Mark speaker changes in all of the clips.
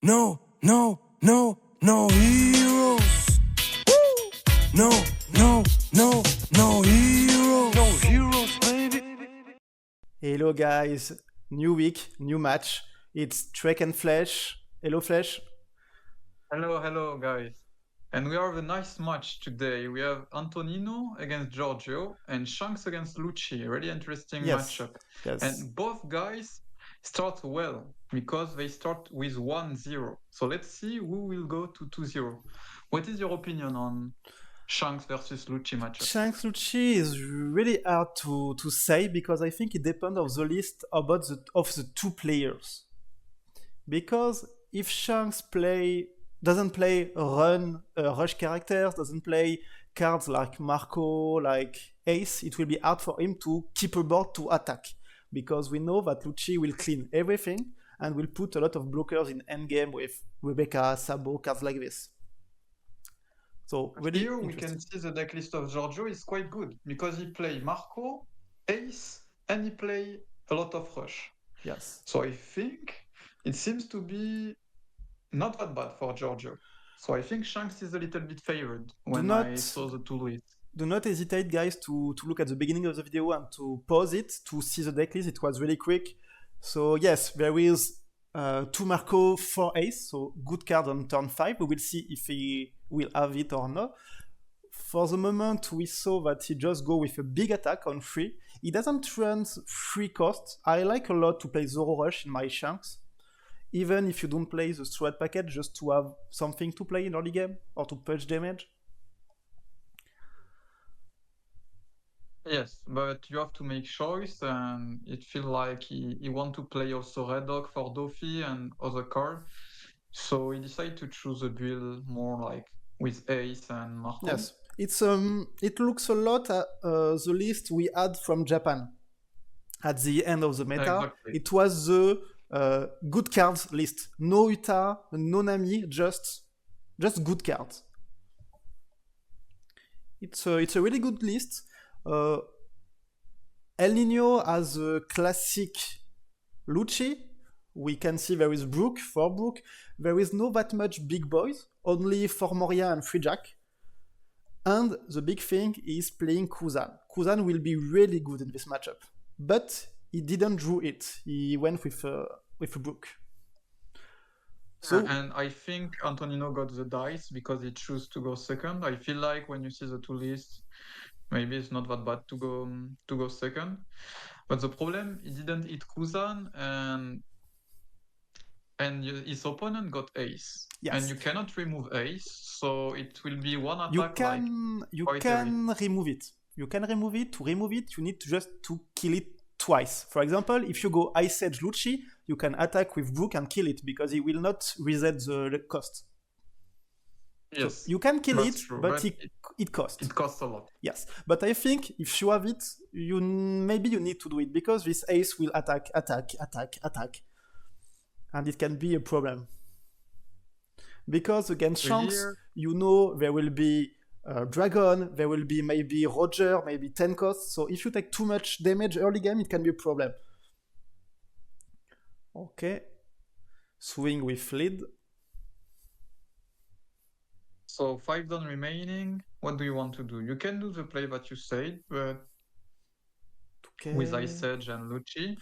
Speaker 1: No, no, no, no heroes. Woo! No, no, no, no heroes. No heroes, baby.
Speaker 2: Hello guys, new week, new match. It's Trek and Flesh. Hello Flesh.
Speaker 3: Hello, guys. And we have a nice match today. We have Antonino against Giorgio and Shanks against Lucci. Really interesting matchup.
Speaker 2: Yes.
Speaker 3: And both guys start well because they start with 1-0. So let's see who will go to 2-0. What is your opinion on Shanks versus Lucci matchup?
Speaker 2: Shanks Lucci is really hard to say because I think it depends of the list about of the two players. Because if Shanks doesn't play rush characters, doesn't play cards like Marco, like Ace, it will be hard for him to keep a board to attack. Because we know that Lucci will clean everything and will put a lot of blockers in endgame with Rebecca, Sabo, cards like this. So really
Speaker 3: here we can see the decklist of Giorgio is quite good because he play Marco, Ace, and he play a lot of rush.
Speaker 2: Yes.
Speaker 3: So I think it seems to be not that bad for Giorgio. So I think Shanks is a little bit favored when I saw the two lists.
Speaker 2: Do not hesitate, guys, to look at the beginning of the video and to pause it to see the decklist. It was really quick. So yes, there is 2 Marco, 4 Ace, so good card on turn 5. We will see if he will have it or not. For the moment, we saw that he just go with a big attack on 3. He doesn't run 3 costs. I like a lot to play Zoro Rush in my Shanks. Even if you don't play the strat package, just to have something to play in early game or to punch damage.
Speaker 3: Yes, but you have to make choice, and it feels like he want to play also Red Dog for Doffy and other card. So he decided to choose a build more like with Ace and Marco.
Speaker 2: Yes, it looks a lot at the list we had from Japan at the end of the meta.
Speaker 3: Exactly.
Speaker 2: It was the good cards list. No Uta, no Nami, just good cards. It's a really good list. Elnino has a classic Lucci. We can see there is Brook, 4 Brook. There is no that much big boys, only 4 Moria and 3 Jack. And the big thing is playing Kuzan. Kuzan will be really good in this matchup. But he didn't draw it. He went with a Brook.
Speaker 3: So, and I think Antonino got the dice because he chose to go second. I feel like when you see the two lists, maybe it's not that bad to go second. But the problem, he didn't hit Kuzan, and his opponent got Ace.
Speaker 2: Yes.
Speaker 3: And you cannot remove Ace, so it will be one attack.
Speaker 2: You can remove it. You can remove it. To remove it, you need to kill it twice. For example, if you go Ice Edge Lucci, you can attack with Brook and kill it because he will not reset the cost.
Speaker 3: Yes,
Speaker 2: so you can kill it,
Speaker 3: true,
Speaker 2: but it costs.
Speaker 3: It costs a lot.
Speaker 2: Yes, but I think if you have it, maybe you need to do it because this Ace will attack, and it can be a problem. Because against Shanks, you know there will be Dragon, there will be maybe Roger, maybe 10 costs. So if you take too much damage early game, it can be a problem. Okay, swing with lead.
Speaker 3: So 5 done remaining. What do you want to do? You can do the play that you said, but with Ice Edge and Lucci.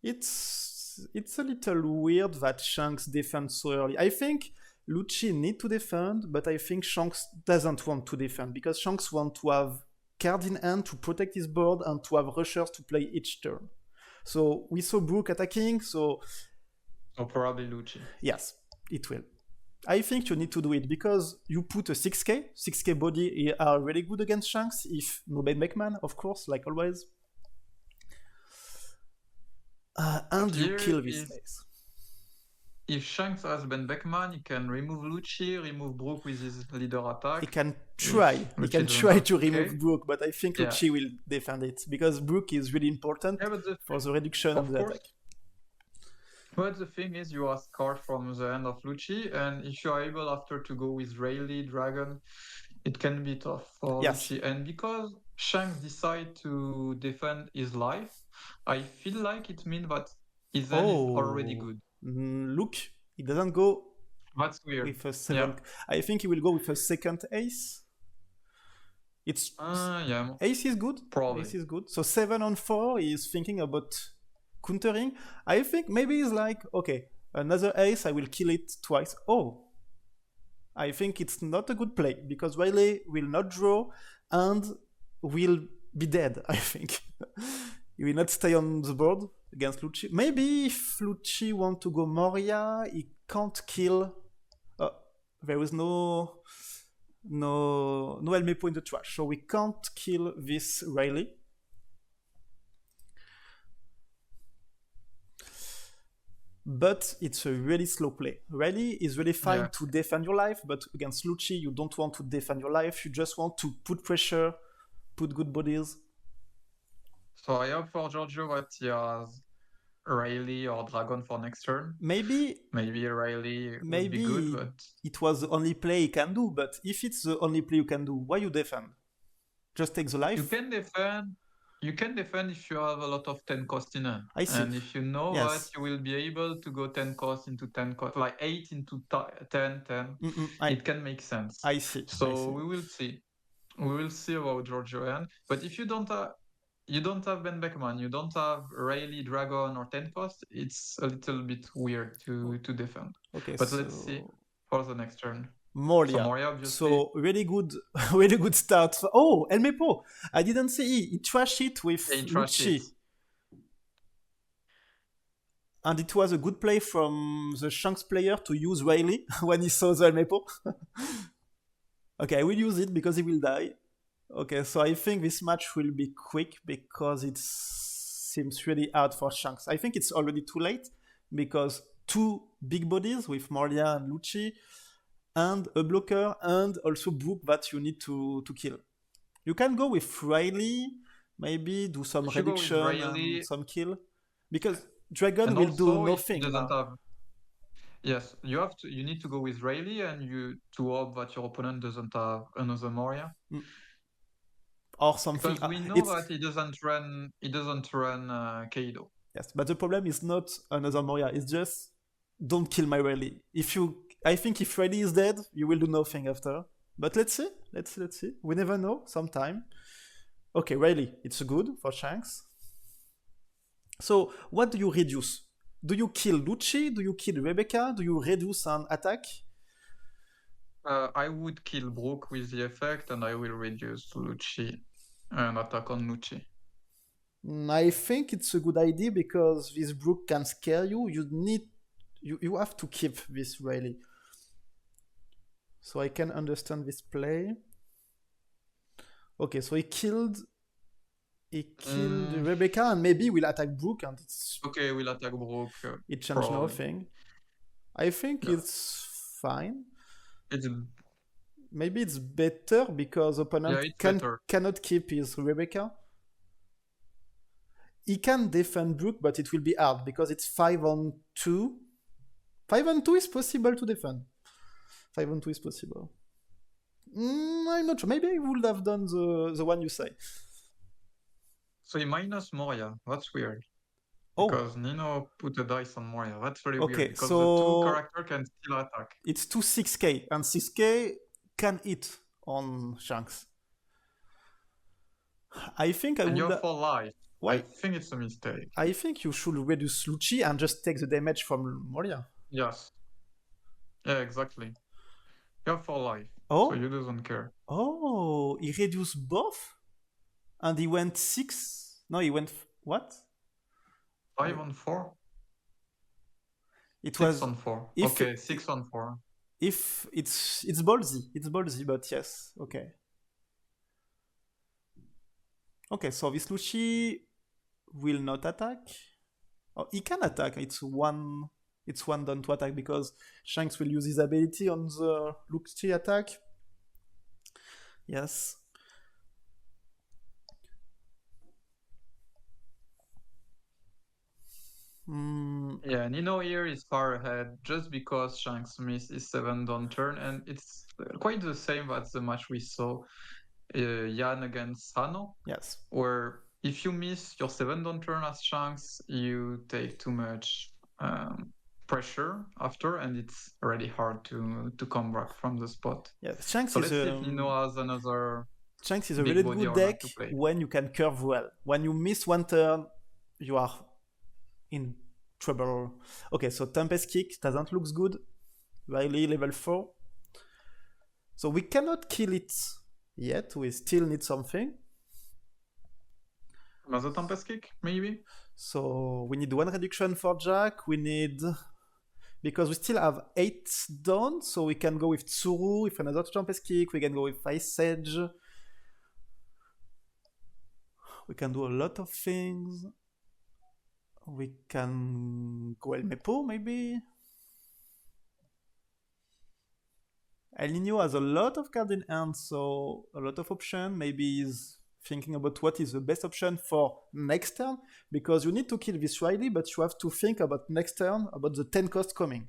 Speaker 2: It's a little weird that Shanks defends so early. I think Lucci need to defend, but I think Shanks doesn't want to defend because Shanks want to have card in hand to protect his board and to have rushers to play each turn. So we saw Brook attacking, so
Speaker 3: probably Lucci.
Speaker 2: Yes, it will. I think you need to do it because you put a 6k body are really good against Shanks if no Ben Beckman, of course, like always. And you kill this place.
Speaker 3: If Shanks has Ben Beckman, he can remove Lucci, remove Brook with his leader attack.
Speaker 2: He can try to remove Brook, but I think Lucci will defend it because Brook is really important for the reduction of the attack.
Speaker 3: But the thing is, you ask card from the end of Lucci, and if you are able after to go with Rayleigh, Dragon, it can be tough for Lucci. And because Shanks decide to defend his life, I feel like it means that his end is already good.
Speaker 2: Look, He doesn't go
Speaker 3: That's weird.
Speaker 2: with a 7. I think he will go with a second ace. It's
Speaker 3: yeah.
Speaker 2: Ace is good.
Speaker 3: Probably.
Speaker 2: Ace is good. So 7 on 4 is thinking about countering. I think maybe he's like, okay, another ace, I will kill it twice. Oh, I think it's not a good play because Riley will not draw and will be dead, I think. He will not stay on the board against Lucci. Maybe if Lucci want to go Moria, he can't kill. There is no Elmepo in the trash, so we can't kill this Riley. But it's a really slow play. Riley is really fine to defend your life, but against Lucci, you don't want to defend your life. You just want to put pressure, put good bodies.
Speaker 3: So I hope for Giorgio that he has Riley or Dragon for next turn.
Speaker 2: Maybe
Speaker 3: Riley would be good, but
Speaker 2: it was the only play he can do. But if it's the only play you can do, why you defend? Just take the life.
Speaker 3: You can defend. You can defend if you have a lot of 10 cost in hand.
Speaker 2: I see.
Speaker 3: And if you know that you will be able to go 10 cost into 10 cost, like 8 into 10, 10, it can make sense.
Speaker 2: I see.
Speaker 3: So we will see. We will see about Giorgio end. But if you don't have Ben Beckman, you don't have Rayleigh, Dragon, or 10 cost, it's a little bit weird to defend.
Speaker 2: Okay,
Speaker 3: but let's see for the next turn.
Speaker 2: Moria. So really good start. Oh, Elmepo. I didn't see he trashed it with Lucci. And it was a good play from the Shanks player to use Riley when he saw the Elmepo. Okay, I will use it because he will die. Okay, so I think this match will be quick because it seems really hard for Shanks. I think it's already too late because 2 big bodies with Moria and Lucci and a blocker and also Brook that you need to kill. You can go with Riley, maybe do some reduction and some kill. Because Dragon will do nothing.
Speaker 3: Yes, you need to go with Riley and to hope that your opponent doesn't have another Moria.
Speaker 2: Or something.
Speaker 3: Because we know that he doesn't run Kaido.
Speaker 2: Yes, but the problem is not another Moria, it's just don't kill my Riley. I think if Riley is dead, you will do nothing after. But let's see. We never know, sometime. Okay, Riley, it's good for Shanks. So, what do you reduce? Do you kill Lucci? Do you kill Rebecca? Do you reduce an attack?
Speaker 3: I would kill Brook with the effect, and I will reduce Lucci and attack on Lucci.
Speaker 2: I think it's a good idea because this Brook can scare you. You have to keep this Riley. So I can understand this play. Okay, so he killed Rebecca and maybe we'll attack Brook and it's...
Speaker 3: Okay, we'll attack Brook.
Speaker 2: It changed nothing. I think it's fine. Maybe it's better because opponent cannot keep his Rebecca. He can defend Brook, but it will be hard because it's 5 on 2. 5 on 2 is possible to defend. 5 on 2 is possible. I'm not sure. Maybe I would have done the one you say.
Speaker 3: So he minus Moria. That's weird. Because Nino put a dice on Moria. That's very weird. Because the 2 character can still attack.
Speaker 2: It's 2 6k. And 6k can hit on Shanks. I think I would...
Speaker 3: And you're for life.
Speaker 2: Why?
Speaker 3: I think it's a mistake.
Speaker 2: I think you should reduce Lucci and just take the damage from Moria.
Speaker 3: Yes. Yeah, exactly. You're for life.
Speaker 2: Oh.
Speaker 3: So you don't care.
Speaker 2: Oh, he reduced both? And he went 6? No, he went... What?
Speaker 3: 5 on 4?
Speaker 2: It
Speaker 3: 6
Speaker 2: was...
Speaker 3: on 4.
Speaker 2: If
Speaker 3: okay, 6 on 4.
Speaker 2: If it's ballsy, but yes, okay. Okay, so this Lucci will not attack. Oh, he can attack. It's one done to attack because Shanks will use his ability on the Lucci attack. Yes.
Speaker 3: Yeah, Nino here is far ahead just because Shanks missed his 7 down turn, and it's quite the same as the match we saw Yan against Sano.
Speaker 2: Yes.
Speaker 3: Where if you miss your 7 down turn as Shanks, you take too much pressure after, and it's really hard to come back from the spot.
Speaker 2: Yeah, Shanks
Speaker 3: So
Speaker 2: is
Speaker 3: let's see if Nino has another
Speaker 2: Shanks is a
Speaker 3: big
Speaker 2: really
Speaker 3: body
Speaker 2: good
Speaker 3: or
Speaker 2: deck
Speaker 3: not to play.
Speaker 2: when you can curve well. When you miss one turn, you are in trouble. Okay, so Tempest Kick doesn't look good. Riley level 4. So we cannot kill it yet. We still need something.
Speaker 3: Another Tempest Kick, maybe?
Speaker 2: So we need 1 reduction for Jack. We need... Because we still have 8 done, so we can go with Tsuru with another Tempest Kick. We can go with Ice Edge. We can do a lot of things. We can go Elmepo, maybe. Elnino has a lot of cards in hand, so a lot of options. Maybe he's thinking about what is the best option for next turn, because you need to kill this Riley, but you have to think about next turn, about the 10 cost coming.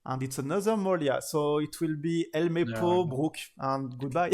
Speaker 2: And it's another Molia, so it will be Elmepo, Brook, and goodbye.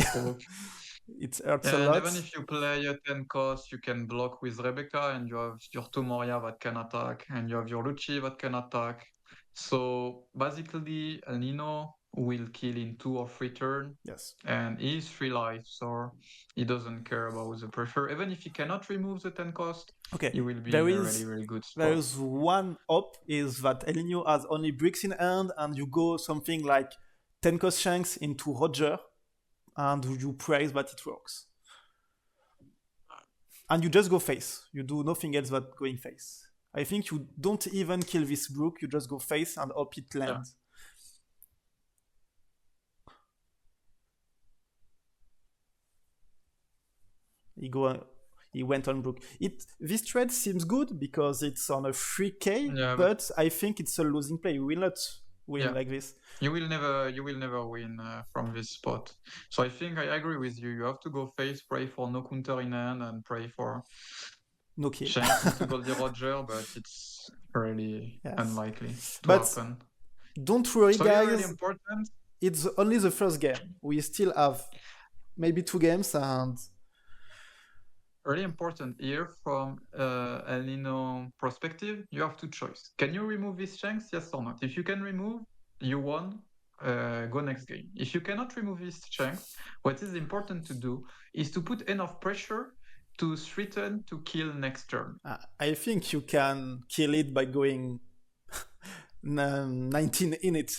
Speaker 2: It hurts a lot.
Speaker 3: And even if you play a 10 cost, you can block with Rebecca, and you have your 2 Moria that can attack, and you have your Lucci that can attack. So basically, Elnino will kill in 2 or 3 turns.
Speaker 2: Yes.
Speaker 3: And he's 3 life, so he doesn't care about the pressure. Even if he cannot remove the 10 cost, he will be in a really, really good spot.
Speaker 2: There is one up, is that Elnino has only bricks in hand, and you go something like 10 cost Shanks into Roger, and you praise that it works. And you just go face. You do nothing else but going face. I think you don't even kill this Brook, you just go face and hope it lands. Yeah. He went on Brook. This trade seems good because it's on a 3k, but I think it's a losing play. You will not win like this.
Speaker 3: You will never win from this spot. So I think I agree with you. You have to go face, pray for no counter in hand, and pray for
Speaker 2: no kill.
Speaker 3: Chance to Goldie Roger, but it's really unlikely to happen.
Speaker 2: Don't worry, guys.
Speaker 3: Really important.
Speaker 2: It's only the first game. We still have maybe 2 games, and
Speaker 3: really important here from Elnino perspective. You have 2 choices. Can you remove these Shanks? Yes or not? If you can remove, you won. Go next game. If you cannot remove these Shanks, what is important to do is to put enough pressure to threaten to kill next turn.
Speaker 2: I think you can kill it by going 19 in it.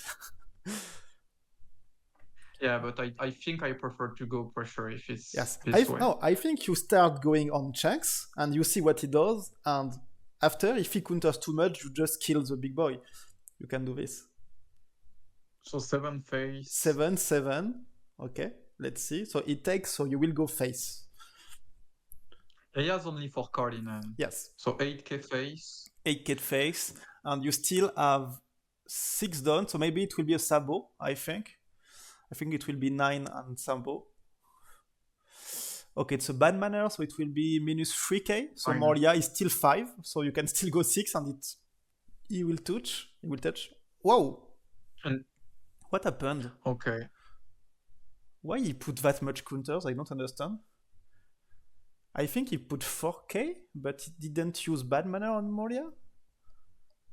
Speaker 3: Yeah, but I think I prefer to go pressure if it's this way.
Speaker 2: No, I think you start going on Shanks and you see what he does, and after, if he counters too much, you just kill the big boy. You can do this.
Speaker 3: So 7 face.
Speaker 2: 7. Okay, let's see. So it takes, so you will go face.
Speaker 3: He has only 4 cards in hand.
Speaker 2: Yes.
Speaker 3: So 8k face.
Speaker 2: 8k face, and you still have 6 done, so maybe it will be a Sabo, I think. I think it will be 9 and Sambo. Okay, it's a bad manner, so it will be minus 3k. So Moria is still 5, so you can still go 6, and he will touch. He will touch. Whoa!
Speaker 3: And
Speaker 2: what happened?
Speaker 3: Okay.
Speaker 2: Why he put that much counters? I don't understand. I think he put 4k, but he didn't use bad manner on Moria.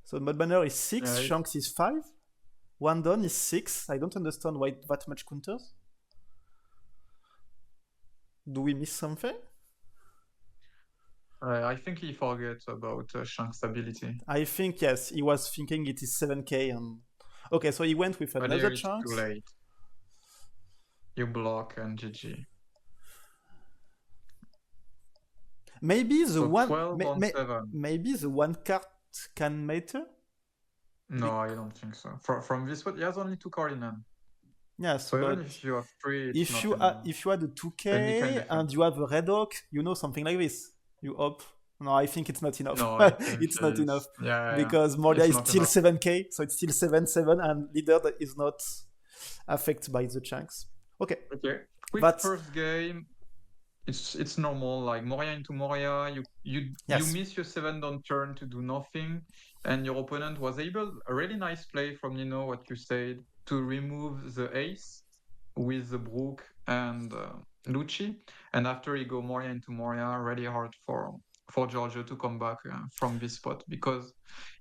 Speaker 2: So bad manner is 6, Shanks is 5. 1 done is 6. I don't understand why that much counters. Do we miss something?
Speaker 3: I think he forgets about Shank's ability.
Speaker 2: I think, yes, he was thinking it is 7k. And okay, so he went with another chance.
Speaker 3: Too late. You block and GG.
Speaker 2: Maybe the
Speaker 3: so
Speaker 2: one. Maybe the 1 card can matter.
Speaker 3: No, I don't think so. From this one, he has only 2 cards in hand.
Speaker 2: Yes,
Speaker 3: so even if you have 3,
Speaker 2: if you had a 2k and you have a red oak, you know, something like this. You up. No, I think it's not enough.
Speaker 3: No,
Speaker 2: it's not enough.
Speaker 3: Yeah,
Speaker 2: because Moria is still 7k, so it's still 7-7, and leader is not affected by the chunks. Okay.
Speaker 3: Quick first game. It's normal, like Moria into Moria, you miss your 7 down turn to do nothing, and your opponent was able, a really nice play from Nino, what you said, to remove the ace with the Brook and Lucci, and after he go Moria into Moria, really hard for Giorgio to come back from this spot because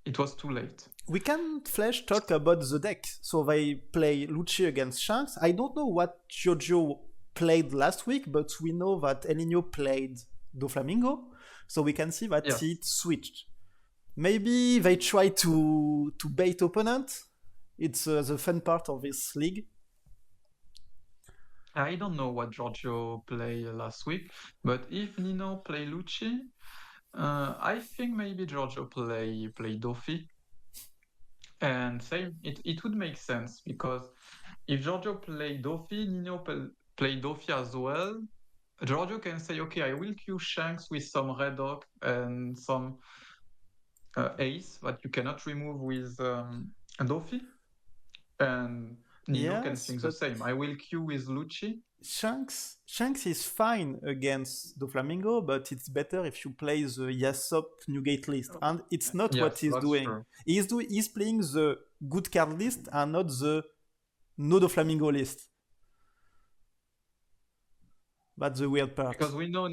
Speaker 3: it was too late.
Speaker 2: We can talk about the deck. So they play Lucci against Shanks. I don't know what Giorgio played last week, but we know that Elnino played Doflamingo, so we can see that it switched. Maybe they try to bait opponent. It's the fun part of this league.
Speaker 3: I don't know what Giorgio played last week, but if Nino play Lucci, I think maybe Giorgio play Dofi. And same, it would make sense because if Giorgio play Dofi, Nino play Dofi as well. Giorgio can say, okay, I will queue Shanks with some red dog and some ace that you cannot remove with Dofi. And Nino can think the same. I will queue with Lucci.
Speaker 2: Shanks is fine against Doflamingo, but it's better if you play the Yasop Newgate list. And it's not what he's doing.
Speaker 3: True.
Speaker 2: He's playing the good card list and not the no Doflamingo list. That's the weird part.
Speaker 3: Because we know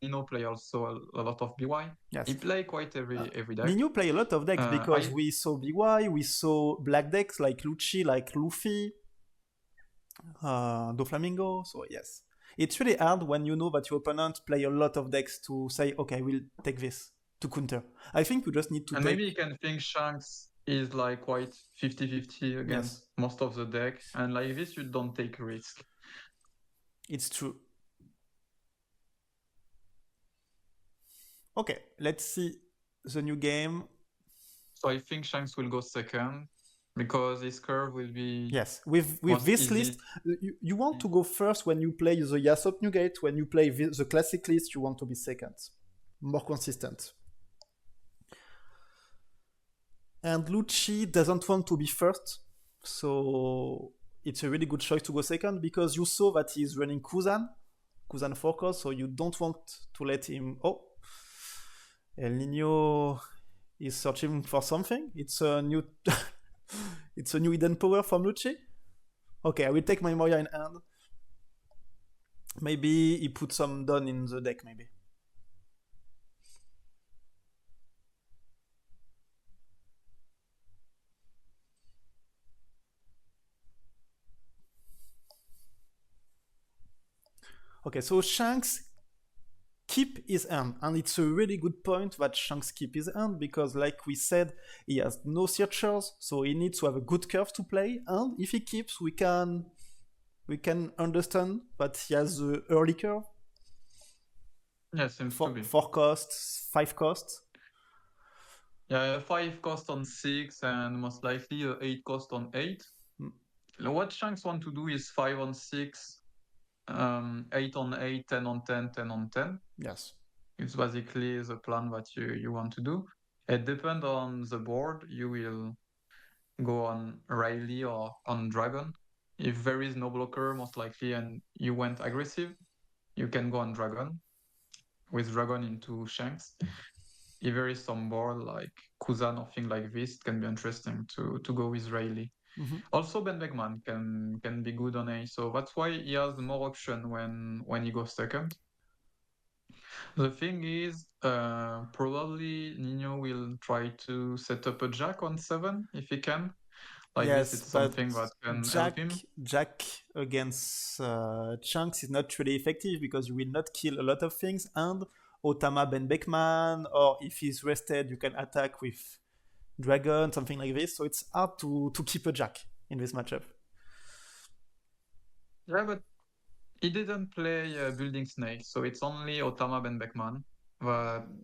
Speaker 3: Nino play also a lot of BY.
Speaker 2: Yes.
Speaker 3: He play quite every deck.
Speaker 2: Nino play a lot of decks because we saw BY, we saw black decks like Lucci, like Luffy, Doflamingo. So yes, it's really hard when you know that your opponent play a lot of decks to say, okay, we'll take this to counter. I think you just need to
Speaker 3: maybe you can think Shanks is like quite 50-50 against most of the deck, and like this you don't take risk.
Speaker 2: It's true. Okay, let's see the new game.
Speaker 3: So I think Shanks will go second because his curve will be...
Speaker 2: Yes, with this easy list, you want to go first when you play the Yasop Newgate. When you play the classic list, you want to be second. More consistent. And Lucci doesn't want to be first, so it's a really good choice to go second because you saw that he's running Kuzan 4 cost, so you don't want to let him... Oh! Elnino is searching for something. It's a new it's a new hidden power from Lucci. Okay, I will take my Moya in hand. Maybe he put some Dawn in the deck, maybe. Okay, so Shanks keep his hand, and it's a really good point that Shanks keep his hand because, like we said, he has no searchers, so he needs to have a good curve to play. And if he keeps, we can understand that he has the early curve.
Speaker 3: Yes, seems to be
Speaker 2: 4 costs, 5 costs.
Speaker 3: Yeah, 5 cost on 6 and most likely 8 cost on 8. What Shanks want to do is 5 on 6. 8 on 8, 10 on 10, 10 on 10.
Speaker 2: Yes.
Speaker 3: It's basically the plan that you want to do. It depends on the board. You will go on Riley or on Dragon. If there is no blocker, most likely, and you went aggressive, you can go on Dragon. With Dragon into Shanks. If there is some board like Kuzan or thing like this, it can be interesting to go with Riley. Mm-hmm. Also, Ben Beckman can be good on A, so that's why he has more option when he goes second. The thing is, probably Nino will try to set up a Jack on 7 if he can. Like yes, this, it's something that can help him.
Speaker 2: Jack against Shanks is not really effective because you will not kill a lot of things, and Otama Ben Beckman, or if he's rested, you can attack with Dragon, something like this, so it's hard to keep a Jack in this matchup.
Speaker 3: Yeah, but he didn't play Building Snake, so it's only Otama Ben Beckman.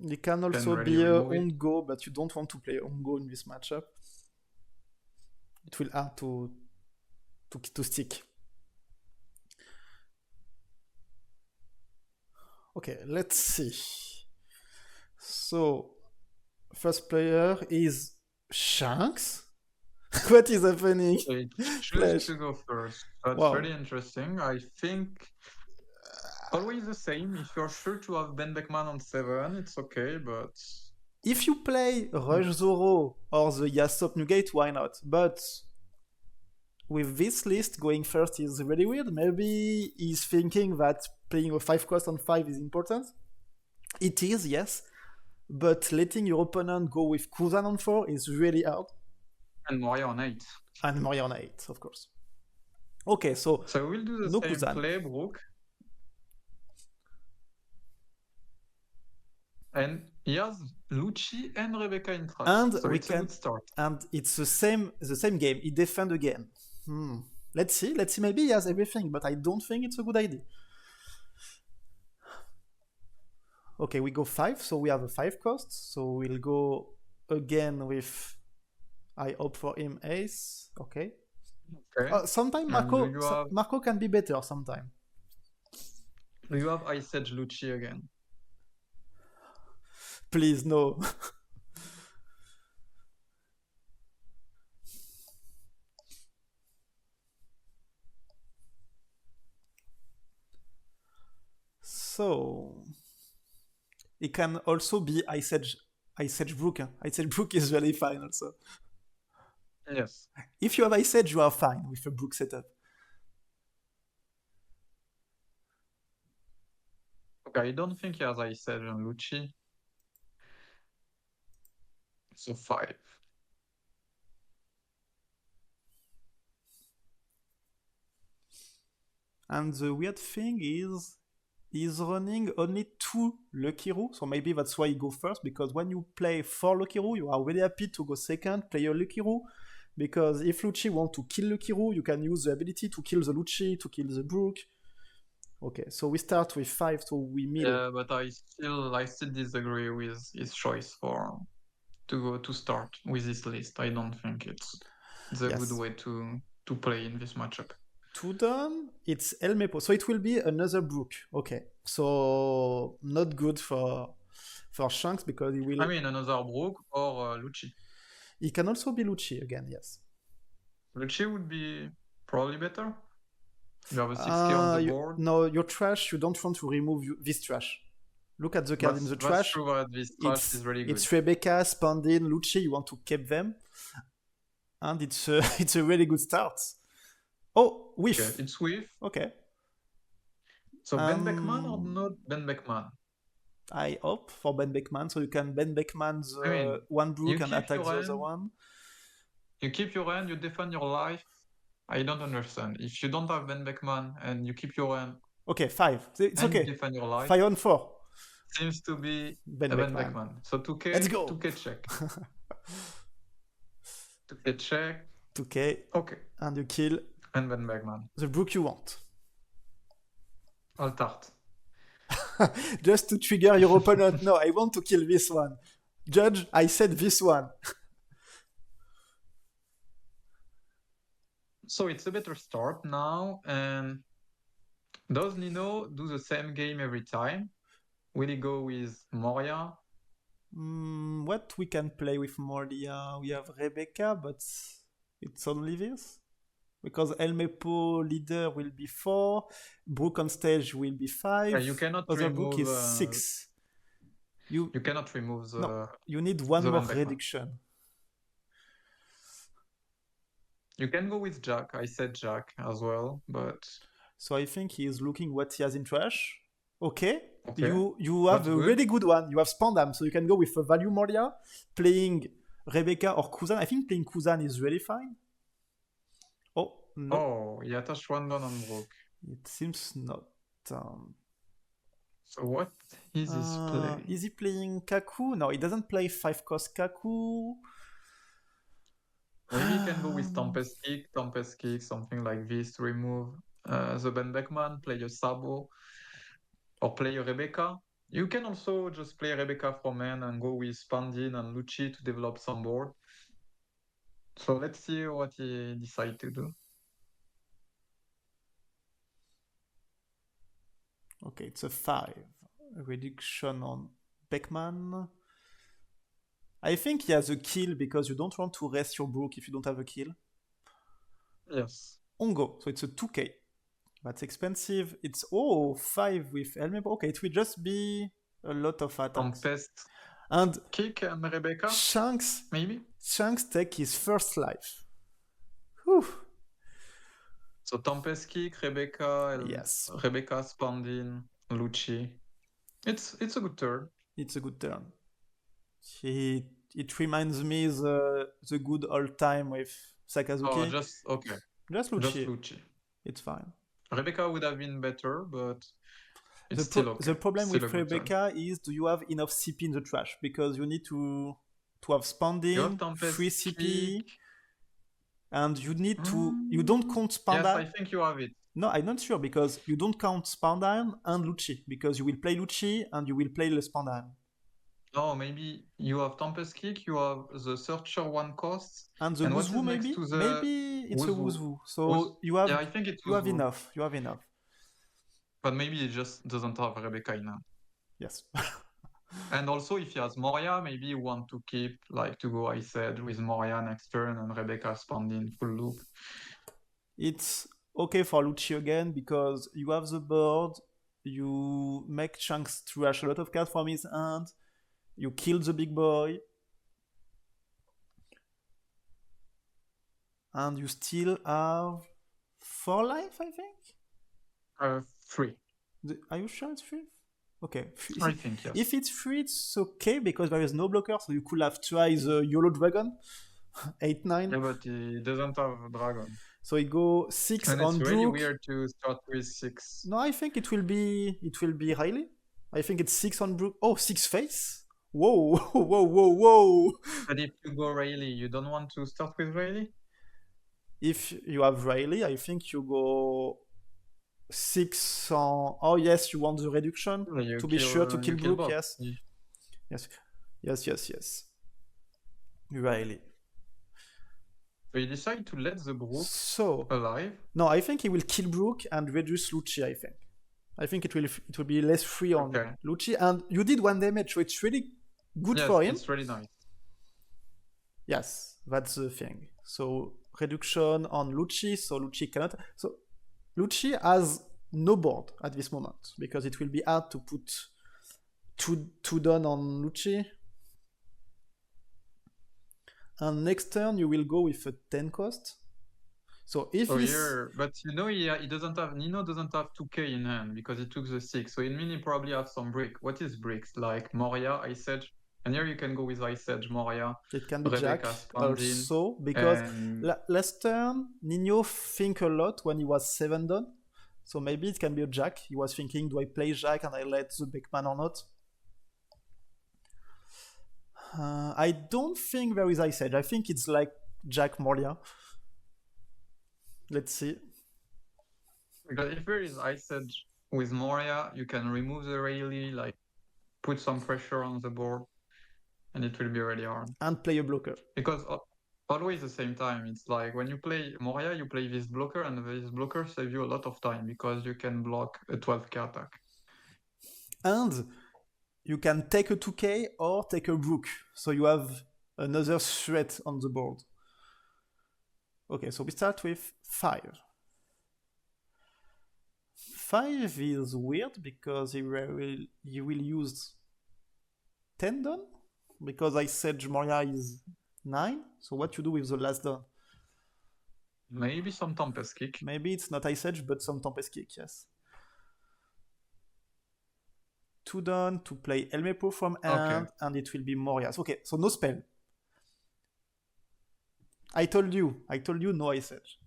Speaker 2: He can also be a Ongo, but you don't want to play Ongo in this matchup. It will hard to stick. Okay, let's see. So, first player is Shanks. What is happening?
Speaker 3: Choose to go first. That's very interesting. I think always the same. If you're sure to have Ben Beckman on 7, it's okay, but
Speaker 2: if you play Rush Zoro or the Yasop Newgate, why not? But with this list, going first is really weird. Maybe he's thinking that playing a 5 cost on 5 is important. It is, yes, but letting your opponent go with Kuzan on 4 is really hard.
Speaker 3: And Moria on 8.
Speaker 2: And Moria on 8, of course. Okay, so
Speaker 3: we'll do the
Speaker 2: no
Speaker 3: same
Speaker 2: Kuzan.
Speaker 3: play, Brook. And he has Lucci and Rebecca in trash.
Speaker 2: And
Speaker 3: so
Speaker 2: we
Speaker 3: it's
Speaker 2: can,
Speaker 3: a good start.
Speaker 2: and it's the same game. He defend again. Let's see. Maybe he has everything, but I don't think it's a good idea. Okay, we go 5, so we have a 5 cost. So we'll go again with, I opt for him ace. Okay. Sometimes Marco can be better sometime.
Speaker 3: You have Ice Edge Lucci again.
Speaker 2: Please, no. So it can also be Ice Edge Brook. Ice Edge Brook is really fine also.
Speaker 3: Yes.
Speaker 2: If you have Ice Edge, you are fine with a Brook setup.
Speaker 3: Okay, I don't think he has Ice Edge and Lucci. So 5.
Speaker 2: And the weird thing is, he's running only 2 Lucky Roux, so maybe that's why he go first, because when you play 4 Lucky Roux, you are really happy to go second, play your Lucky Roux, because if Lucci want to kill Lucky Roux, you can use the ability to kill the Lucci, to kill the Brook. Okay, so we start with 5, so we middle.
Speaker 3: Yeah, but I still disagree with his choice to start with this list. I don't think it's the good way to play in this matchup.
Speaker 2: 2 done, it's Elmepo, so it will be another Brook. Okay, so not good for Shanks, because he will...
Speaker 3: I mean, another Brook or Lucci.
Speaker 2: He can also be Lucci again, yes.
Speaker 3: Lucci would be probably better. You have a 6k on the board.
Speaker 2: No, your trash, you don't want to remove this trash. Look at the card in the trash.
Speaker 3: That's true, but this trash is really good.
Speaker 2: It's Rebecca, Spandin, Lucci, you want to keep them. And it's a really good start. Oh, whiff.
Speaker 3: Okay, it's whiff.
Speaker 2: Okay.
Speaker 3: So Ben Beckman or not Ben Beckman?
Speaker 2: I opt for Ben Beckman, so you can Ben Beckman's one Brook and attack the other one.
Speaker 3: You keep your hand, you defend your life. I don't understand. If you don't have Ben Beckman and you keep your hand...
Speaker 2: Okay, 5. It's okay.
Speaker 3: You defend your life.
Speaker 2: 5 on 4.
Speaker 3: Seems to be
Speaker 2: Ben
Speaker 3: Beckman. So 2k,
Speaker 2: let's go.
Speaker 3: 2k check. 2k check.
Speaker 2: 2k.
Speaker 3: Okay.
Speaker 2: And you kill...
Speaker 3: And Ben Beckman.
Speaker 2: The Brook you want.
Speaker 3: Altart.
Speaker 2: Just to trigger your opponent. No, I want to kill this one. Judge, I said this one.
Speaker 3: So it's a better start now. And does Nino do the same game every time? Will he go with Moria?
Speaker 2: What we can play with Moria? We have Rebecca, but it's only this. Because Elmepo leader will be 4, Brook on stage will be 5.
Speaker 3: Yeah, you cannot
Speaker 2: other
Speaker 3: remove,
Speaker 2: Brook is 6.
Speaker 3: You cannot remove the...
Speaker 2: No, you need one more reduction.
Speaker 3: You can go with Jack. I said Jack as well, but...
Speaker 2: So I think he is looking what he has in trash. Okay. You have a really good one. You have Spandam, so you can go with a value Moria, playing Rebecca or Kuzan. I think playing Kuzan is really fine. Oh, no.
Speaker 3: Oh, he attached one down on Brook.
Speaker 2: It seems not.
Speaker 3: So what is his play?
Speaker 2: Is he playing Kaku? No, he doesn't play 5 cost Kaku.
Speaker 3: Maybe he can go with Tempest Kick, something like this to remove the Ben Beckman, play a Sabo, or play a Rebecca. You can also just play Rebecca from hand and go with Spandin and Lucci to develop some board. So let's see what he decides to do.
Speaker 2: Okay, it's a 5. A reduction on Beckman. I think he has a kill because you don't want to rest your Brook if you don't have a kill.
Speaker 3: Yes.
Speaker 2: Ongo, so it's a 2k. That's expensive. It's 5 with Elmebo. Okay, it will just be a lot of attacks.
Speaker 3: Tempest
Speaker 2: and
Speaker 3: Kick and Rebecca?
Speaker 2: Shanks,
Speaker 3: maybe?
Speaker 2: Shanks take his first life. Whew.
Speaker 3: So Tempest Kick, Rebecca,
Speaker 2: yes.
Speaker 3: Rebecca, Spandin, Lucci. It's a good turn.
Speaker 2: It's a good turn. It reminds me the good old time with Sakazuki.
Speaker 3: Oh, just okay.
Speaker 2: Just Lucci.
Speaker 3: Just Lucci.
Speaker 2: It's fine.
Speaker 3: Rebecca would have been better, but it's still okay.
Speaker 2: The problem with Rebecca is, do you have enough CP in the trash? Because you need to have Spanding, free CP, and you need to. You don't count Spandine.
Speaker 3: Yes, I think you have it.
Speaker 2: No, I'm not sure, because you don't count Spandine and Lucci, because you will play Lucci and you will play Le Spandine.
Speaker 3: No, maybe you have Tempest Kick, you have the Searcher 1 cost,
Speaker 2: and the Wuzwu maybe? Maybe it's a Wuzwu. So you have.
Speaker 3: Yeah, I think it's
Speaker 2: you have enough. You have enough.
Speaker 3: But maybe it just doesn't have Rebecca in hand.
Speaker 2: Yes.
Speaker 3: And also, if he has Moria, maybe you want to keep, like, to go Ice Edge with Moria next turn and Rebecca Spanding full loop.
Speaker 2: It's okay for Lucci again, because you have the board, you make Shanks trash a lot of cards from his hand, you kill the big boy, and you still have 4 life, I think?
Speaker 3: 3.
Speaker 2: Are you sure it's 3? Okay.
Speaker 3: I think, yes.
Speaker 2: If it's 3, it's okay, because there is no blocker, so you could have tried the YOLO Dragon, 8-9.
Speaker 3: Yeah, but he doesn't have a dragon.
Speaker 2: So it go 6
Speaker 3: and
Speaker 2: on
Speaker 3: it's
Speaker 2: Brook.
Speaker 3: really weird to start with 6.
Speaker 2: No, I think it will be Riley. I think it's 6 on Brook. Oh, 6 face. Whoa, whoa, whoa, whoa.
Speaker 3: But if you go Riley, you don't want to start with Riley?
Speaker 2: If you have Riley, I think you go 6 on. Oh yes, you want the reduction to be sure to kill Brook. Yes. Yes. Riley.
Speaker 3: So you decide to let the Brook alive?
Speaker 2: No, I think he will kill Brook and reduce Lucci, I think it will be less free on Lucci, and you did 1 damage, so it's really good for him.
Speaker 3: It's really nice.
Speaker 2: Yes, that's the thing. So reduction on Lucci, so Lucci cannot. So Lucci has no board at this moment, because it will be hard to put two done on Lucci. And next turn you will go with a 10 cost. So if
Speaker 3: but you know he doesn't have Nino doesn't have 2k in hand because he took the 6. So it means he probably have some brick. What is bricks? Like Moria, Ice Edge. And here you can go with Ice Edge, Moria.
Speaker 2: It can be Jack also, because last turn Nino think a lot when he was 7 done. So maybe it can be a Jack. He was thinking, do I play Jack and I let the Beckman or not? I don't think there is Ice Edge. I think it's like Jack Moria. Let's see.
Speaker 3: Because if there is Ice Edge with Moria, you can remove the Rayleigh, like put some pressure on the board, and it will be really hard.
Speaker 2: And play a blocker.
Speaker 3: Because always the same time, it's like when you play Moria, you play this blocker, and this blocker saves you a lot of time because you can block a 12k attack.
Speaker 2: And you can take a 2k or take a Brook, so you have another threat on the board. Okay, so we start with 5. 5 is weird because you will use 10 done, because I said Moria is 9. So what you do with the last done?
Speaker 3: Maybe some Tempest Kick.
Speaker 2: Maybe it's not Ice Edge, but some Tempest Kick, yes. 2 done to play Elmepo from hand, and it will be Moria. Okay, so no spell. I told you no Ice Edge.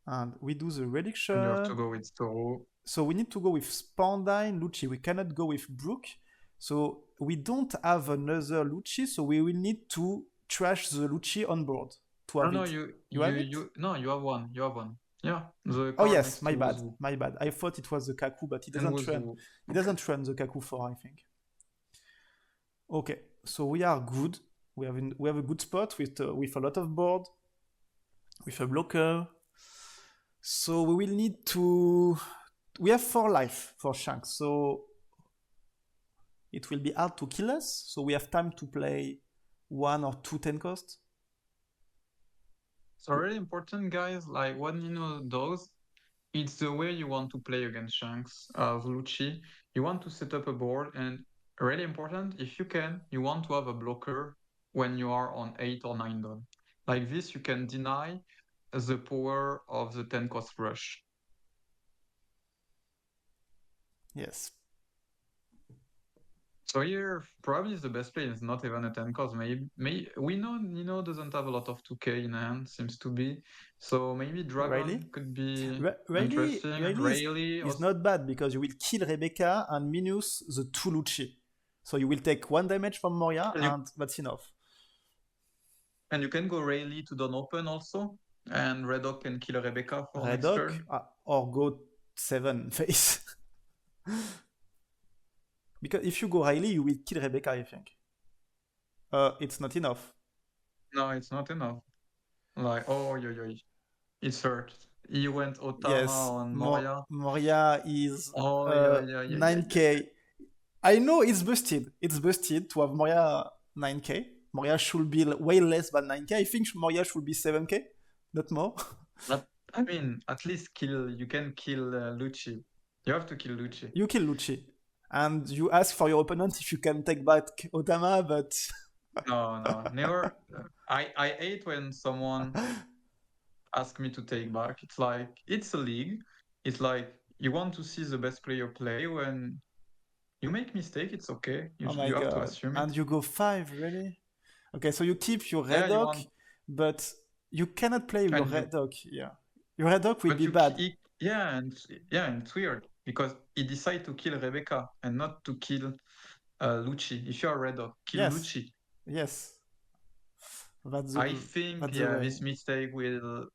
Speaker 2: And we do the reduction.
Speaker 3: And you have to go with Toro.
Speaker 2: So we need to go with Spandine, Lucci. We cannot go with Brook. So we don't have another Lucci, so we will need to trash the Lucci on board.
Speaker 3: You have it? No, you have one. Yeah.
Speaker 2: Oh yes, my bad. I thought it was the Kaku, but it doesn't run. It doesn't run the Kaku 4, I think. Okay, so we are good. We have a good spot with a lot of board, with a blocker. So we will need to. We have 4 life for Shanks, so it will be hard to kill us. So we have time to play 1 or 2 10 costs.
Speaker 3: So really important, guys, like when Nino does, it's the way you want to play against Shanks as Lucci. You want to set up a board, and really important, if you can, you want to have a blocker when you are on 8 or 9 done. Like this, you can deny the power of the 10 cost rush.
Speaker 2: Yes.
Speaker 3: So here, probably the best play is not even a 10 cause. Maybe we know Nino doesn't have a lot of 2k in hand, seems to be. So maybe Dragon
Speaker 2: Really?
Speaker 3: could be
Speaker 2: Really
Speaker 3: interesting.
Speaker 2: is
Speaker 3: Also,
Speaker 2: not bad because you will kill Rebecca and minus the 2 Lucci. So you will take 1 damage from Moria and that's enough.
Speaker 3: and you can go Rayleigh to Don't Open also. And Red Hawk can kill Rebecca for
Speaker 2: Red
Speaker 3: next
Speaker 2: Hawk
Speaker 3: turn.
Speaker 2: or go 7 face. Because if you go Riley, you will kill Rebecca, I think. It's not enough.
Speaker 3: No, it's not enough. Like, oh, it's hurt. He went Otama
Speaker 2: Yes,
Speaker 3: on Moria.
Speaker 2: Moria is
Speaker 3: Oh,
Speaker 2: 9k. I know it's busted. It's busted to have Moria 9k. Moria should be way less than 9k. I think Moria should be 7k, not more.
Speaker 3: But, I mean, at least you can kill Lucci. You have to kill Lucci.
Speaker 2: You kill Lucci. And you ask for your opponent if you can take back Otama, but...
Speaker 3: No, never. I hate when someone asks me to take back. It's like, it's a league. It's like, you want to see the best player play. When you make mistake, it's okay.
Speaker 2: Oh my
Speaker 3: You have to
Speaker 2: god.
Speaker 3: assume
Speaker 2: And
Speaker 3: it.
Speaker 2: you go 5, really? Okay, so you keep your
Speaker 3: Yeah,
Speaker 2: Red Hawk, but you cannot play your Red Hawk. Yeah. Your Red Hawk will be bad.
Speaker 3: And it's weird because he decided to kill Rebecca and not to kill Lucci. If you're Red Hawk, kill Lucci.
Speaker 2: Yes.
Speaker 3: I think this mistake will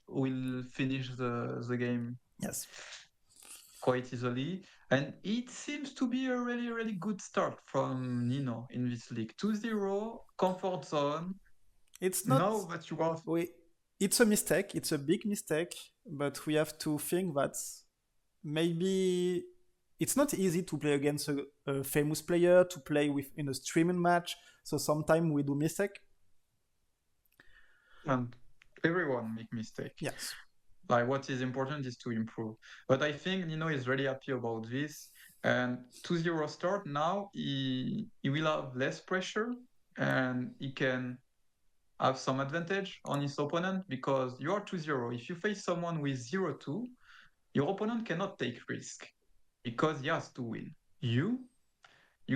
Speaker 3: finish the game.
Speaker 2: Yes.
Speaker 3: Quite easily. And it seems to be a really, really good start from Nino in this league. 2-0, comfort zone.
Speaker 2: It's not...
Speaker 3: Now that you are...
Speaker 2: It's a mistake. It's a big mistake. But we have to think that maybe it's not easy to play against a famous player, to play in a streaming match. So sometimes we do mistake.
Speaker 3: And everyone make mistake.
Speaker 2: Yes.
Speaker 3: Like, what is important is to improve. But I think Nino is really happy about this. And 2-0 start, now he will have less pressure and he can have some advantage on his opponent because you are 2-0. If you face someone with 0-2, your opponent cannot take risk because he has to win. You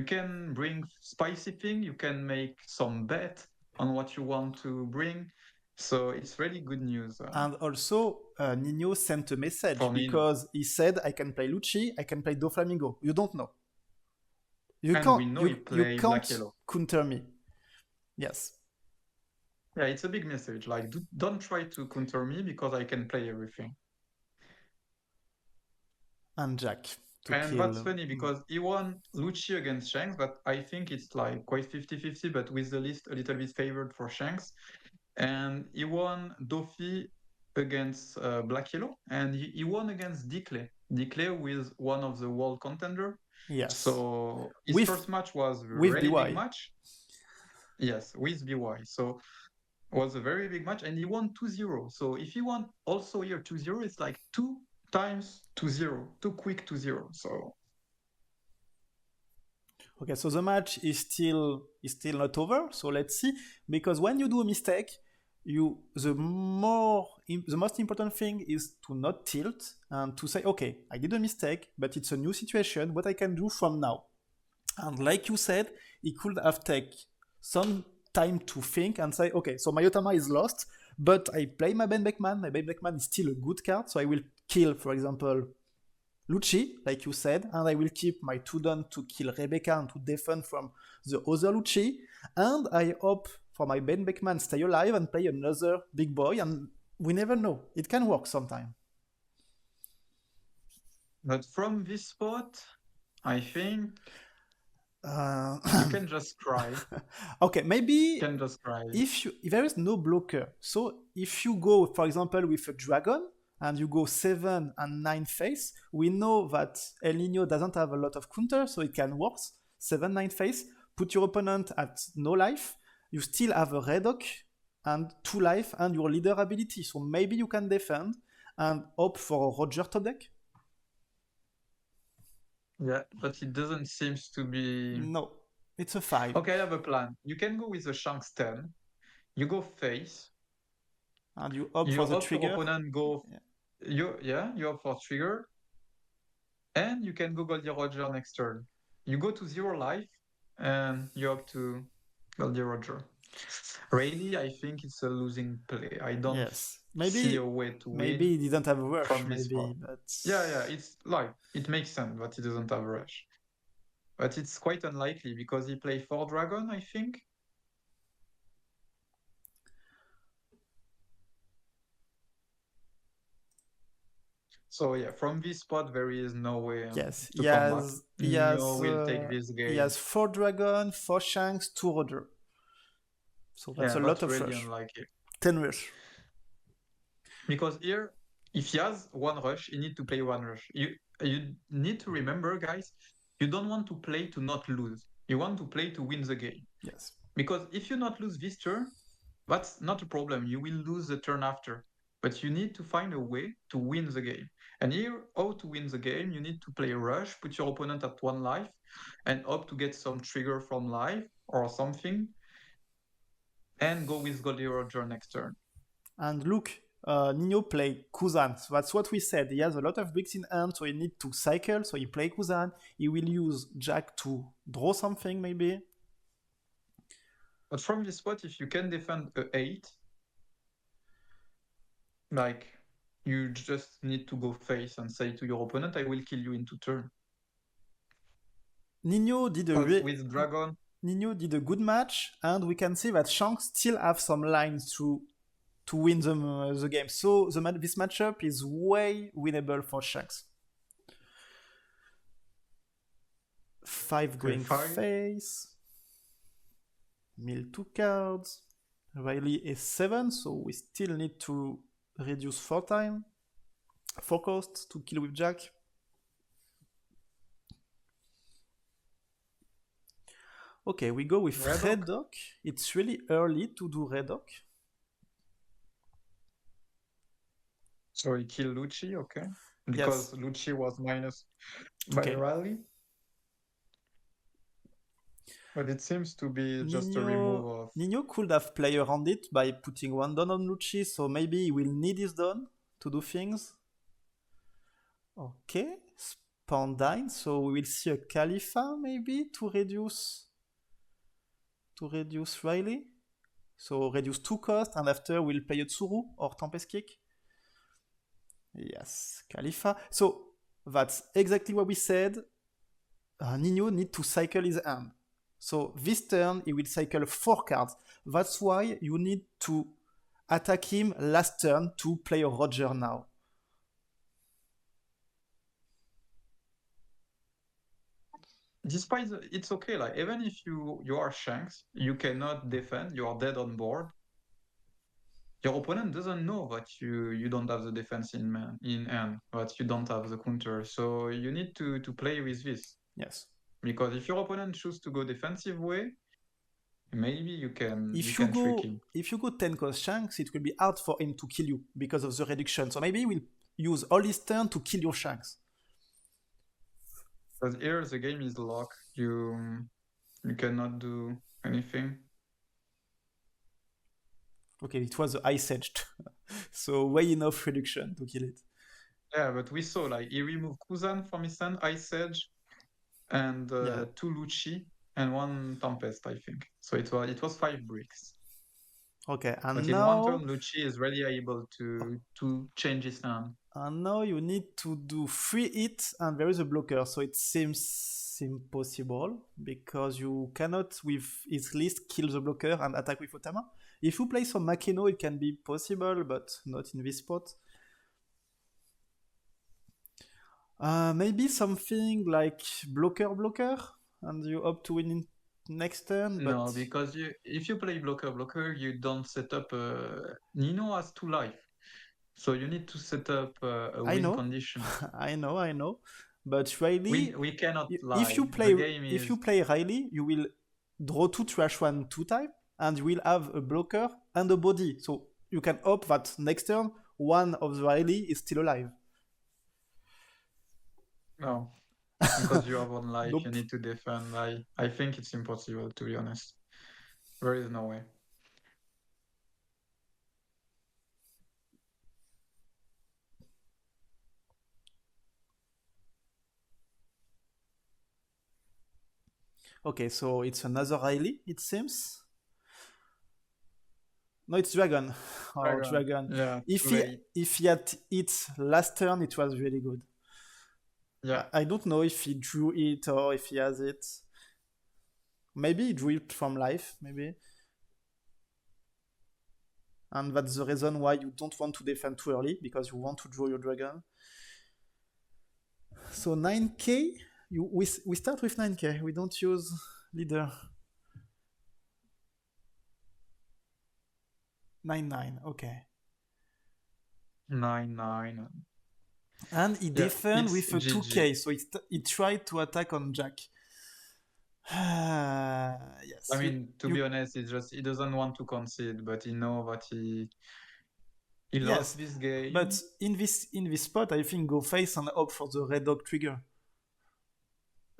Speaker 3: can bring spicy thing, you can make some bet on what you want to bring. So it's really good news.
Speaker 2: And also, Nino sent a message because he said, I can play Lucci, I can play Doflamingo. You don't know. You can't counter me. Yes.
Speaker 3: Yeah, it's a big message. Like, don't try to counter me because I can play everything.
Speaker 2: And Jack.
Speaker 3: That's funny because he won Lucci against Shanks, but I think it's like quite 50-50, but with the list a little bit favored for Shanks. And he won Dofi against Black Yellow, and he won against Dickley. Dickley with one of the world contender.
Speaker 2: Yes.
Speaker 3: So his first match was a really big match. Yes, with BY. So it was a very big match, and he won 2-0. So if he won also here 2-0, it's like 2 times 2-0, 2 quick 2-0. So
Speaker 2: okay, so the match is still not over. So let's see, because when you do a mistake, the most important thing is to not tilt and to say, okay, I did a mistake, but it's a new situation. What I can do from now? And like you said, he could have taken some time to think and say, okay, so my Otama is lost, but I play my Ben Beckman. My Ben Beckman is still a good card, so I will kill, for example, Lucci, like you said, and I will keep my 2-don to kill Rebecca and to defend from the other Lucci, and I hope for my Ben Beckman stay alive and play another big boy, and we never know. It can work sometime.
Speaker 3: But from this spot, I think you can just cry.
Speaker 2: Okay, maybe
Speaker 3: you can just cry.
Speaker 2: If there is no blocker, so if you go, for example, with a dragon, and you go 7 and 9 face, we know that Elnino doesn't have a lot of counter, so it can work. 7, 9 face, put your opponent at no life, you still have a Red Hawk and 2 life and your leader ability, so maybe you can defend and hope for a Roger top deck.
Speaker 3: Yeah, but it doesn't seem to be...
Speaker 2: No, it's a 5.
Speaker 3: Okay, I have a plan. You can go with a Shanks 10, you go face,
Speaker 2: and you hope for the trigger.
Speaker 3: Your opponent go... You hope for trigger, and you can go Goldie Roger next turn. You go to 0 life, and you're up to Goldie Roger. Really, I think it's a losing play. I don't see a way to
Speaker 2: maybe
Speaker 3: win
Speaker 2: he didn't have a rush,
Speaker 3: from this
Speaker 2: maybe,
Speaker 3: spot.
Speaker 2: but
Speaker 3: Yeah, it's like it makes sense that he doesn't have a rush. But it's quite unlikely because he played 4 dragon, I think. So yeah, from this spot there is no way
Speaker 2: yes,
Speaker 3: to come back. Nino will take this
Speaker 2: he
Speaker 3: game.
Speaker 2: has 4 dragon, 4 shanks, 2 roger. So that's a lot of
Speaker 3: really
Speaker 2: rush.
Speaker 3: unlikely.
Speaker 2: 10 rush.
Speaker 3: Because here, if he has 1 rush, he need to play 1 rush. You need to remember, guys, you don't want to play to not lose. You want to play to win the game.
Speaker 2: Yes.
Speaker 3: Because if you not lose this turn, that's not a problem. You will lose the turn after. But you need to find a way to win the game. And here, how to win the game, you need to play a rush, put your opponent at 1 life, and hope to get some trigger from life or something, and go with Goldie Roger next turn.
Speaker 2: And look, Nino play Kuzan. So that's what we said. He has a lot of bricks in hand, so he need to cycle. So he play Kuzan. He will use Jack to draw something, maybe.
Speaker 3: But from this spot, if you can defend a 8, like, you just need to go face and say to your opponent, I will kill you in 2 turns.
Speaker 2: Nino did
Speaker 3: with Dragon.
Speaker 2: Nino did a good match, and we can see that Shanks still have some lines to win the game. So this matchup is way winnable for Shanks. 5 going face. Mill 2 cards. Riley is 7, so we still need to reduce 4 time. 4 costs to kill with Jack. Okay, we go with Red Dock. It's really early to do Red Dock.
Speaker 3: So he killed Lucci, okay? Because yes. Lucci was minus by Rally. But it seems to be just a remove of...
Speaker 2: Nino could have played around it by putting 1 down on Lucci, so maybe he will need his down to do things. Okay, Spandine, so we will see a Khalifa maybe to reduce Riley. So reduce 2 costs, and after we'll play a Tsuru or Tempest Kick. Yes, Khalifa. So that's exactly what we said. Nino need to cycle his hand. So this turn, he will cycle 4 cards. That's why you need to attack him last turn to play a Roger now.
Speaker 3: Despite it's okay, like even if you are Shanks, you cannot defend, you are dead on board. Your opponent doesn't know that you don't have the defense in hand, that you don't have the counter. So you need to play with this.
Speaker 2: Yes.
Speaker 3: Because if your opponent chooses to go defensive way, maybe you can
Speaker 2: trick him. If you go 10 cost Shanks, it will be hard for him to kill you because of the reduction. So maybe he will use all his turn to kill your Shanks.
Speaker 3: Because here the game is locked. You cannot do anything.
Speaker 2: Okay, it was the Ice Edge. So way enough reduction to kill it.
Speaker 3: Yeah, but we saw like he removed Kuzan from his hand, Ice Edge, and 2 Lucci and 1 Tempest, I think. So it was 5 bricks.
Speaker 2: Okay, and
Speaker 3: but
Speaker 2: now
Speaker 3: in 1 turn, Lucci is really able to change his hand.
Speaker 2: And now you need to do 3 hits, and there is a blocker, so it seems impossible because you cannot, with his list, kill the blocker and attack with Otama. If you play some Makino, it can be possible, but not in this spot. Maybe something like blocker, and you opt to win in next turn. But...
Speaker 3: No, because if you play blocker, you don't set up. Nino has 2 life, so you need to set up a win condition.
Speaker 2: I know. But Riley,
Speaker 3: we cannot lie.
Speaker 2: If you play Riley, you will draw 2 trash 1 2 time, and you will have a blocker and a body. So you can hope that next turn one of the Riley is still alive.
Speaker 3: No, because you have 1 life, you need to defend. I think it's impossible, to be honest. There is no way.
Speaker 2: Okay, so it's another Riley, it seems. No, it's Dragon. Oh, Dragon.
Speaker 3: Yeah,
Speaker 2: If
Speaker 3: too
Speaker 2: he
Speaker 3: late.
Speaker 2: if he had it last turn, it was really good.
Speaker 3: Yeah.
Speaker 2: I don't know if he drew it or if he has it. Maybe he drew it from life, maybe. And that's the reason why you don't want to defend too early, because you want to draw your dragon. So 9k, we start with 9k. We don't use leader. 9-9, okay.
Speaker 3: 9-9.
Speaker 2: And he defend with a
Speaker 3: GG.
Speaker 2: 2k, so he tried to attack on Jack. Yes.
Speaker 3: I mean, to be honest, he doesn't want to concede, but he knows that he lost this game.
Speaker 2: But in this spot, I think go face and opt for the red dog trigger.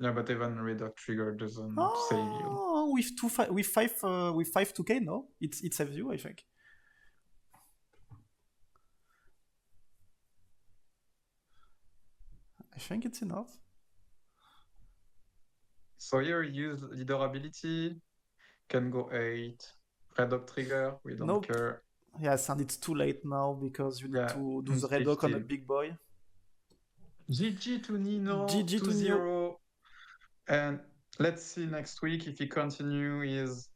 Speaker 3: Yeah, but even red dog trigger doesn't save you.
Speaker 2: With 5 2k, no, it saves you, I think. I think it's enough.
Speaker 3: So here use leader ability, can go 8. Red dog trigger, we don't care.
Speaker 2: Yes, and it's too late now because you need to do the red dog on a big boy.
Speaker 3: GG to Nino,
Speaker 2: GG to
Speaker 3: 2-0. And let's see next week if he continues his